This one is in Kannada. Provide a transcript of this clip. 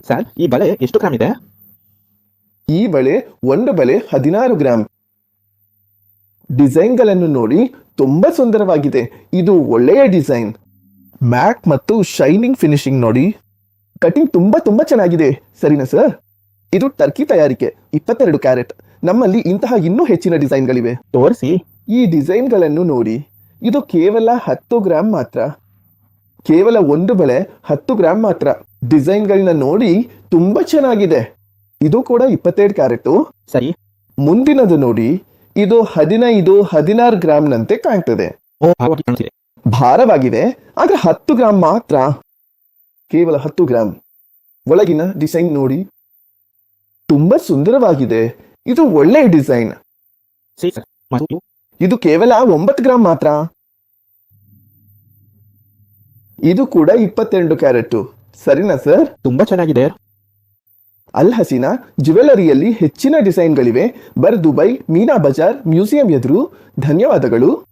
ಸರ್, ಈ ಬಳೆ ಎಷ್ಟು ಗ್ರಾಮ್ ಇದೆ? ಈ ಬಳೆ ಒಂದು ಬಳೆ 16 ಗ್ರಾಂ. ಡಿಸೈನ್ಗಳನ್ನು ನೋಡಿ ತುಂಬಾ ಸುಂದರವಾಗಿದೆ. ಇದು ಒಳ್ಳೆಯ ಡಿಸೈನ್. ಮ್ಯಾಟ್ ಮತ್ತು ಶೈನಿಂಗ್ ಫಿನಿಶಿಂಗ್ ನೋಡಿ. ಕಟಿಂಗ್ ತುಂಬಾ ಚೆನ್ನಾಗಿದೆ. ಸರಿನಾ ಸರ್? ಇದು ಟರ್ಕಿ ತಯಾರಿಕೆ, 22 ಕ್ಯಾರೆಟ್. ನಮ್ಮಲ್ಲಿ ಇಂತಹ ಇನ್ನೂ ಹೆಚ್ಚಿನ ಡಿಸೈನ್ಗಳಿವೆ. ತೋರಿಸಿ. ಈ ಡಿಸೈನ್ಗಳನ್ನು ನೋಡಿ. ಇದು ಕೇವಲ 10 ಗ್ರಾಂ ಮಾತ್ರ. ಕೇವಲ ಒಂದು ಬಳೆ 10 ಗ್ರಾಂ ಮಾತ್ರ. ಡಿಸೈನ್ಗಳನ್ನ ನೋಡಿ ತುಂಬಾ ಚೆನ್ನಾಗಿದೆ. ಇದು ಕೂಡ 22 ಕ್ಯಾರೆಟ್. ಸರಿ. ಮುಂದಿನದು ನೋಡಿ. ಇದು 16 ಗ್ರಾಂನಂತೆ ಕಾಣ್ತದೆ. ಭಾರವಾಗಿ ಕಾಣುತ್ತಿದೆ. ಭಾರವಾಗಿದೆ, ಆದ್ರೆ 10 ಗ್ರಾಂ ಮಾತ್ರ. ಕೇವಲ 10 ಗ್ರಾಂ. ಒಳಗಿನ ಡಿಸೈನ್ ನೋಡಿ. ತುಂಬಾ ಸುಂದರವಾಗಿದೆ. ಇದು ಒಳ್ಳೆಯ ಡಿಸೈನ್. ಸರಿ ಸರ್. ಮತ್ತು ಇದು ಕೇವಲ 9 ಗ್ರಾಂ ಮಾತ್ರ. ಇದು ಕೂಡ 22 ಕ್ಯಾರೆಟ್. ಸರಿನಾ ಸರ್? ತುಂಬಾ ಚೆನ್ನಾಗಿದೆ. ಅಲ್ ಹಸೀನಾ ಜ್ಯುವೆಲರಿಯಲ್ಲಿ ಹೆಚ್ಚಿನ ಡಿಸೈನ್ಗಳಿವೆ. ದುಬೈ ಮೀನಾ ಬಜಾರ್ ಮ್ಯೂಸಿಯಂ ಎದುರು. ಧನ್ಯವಾದಗಳು.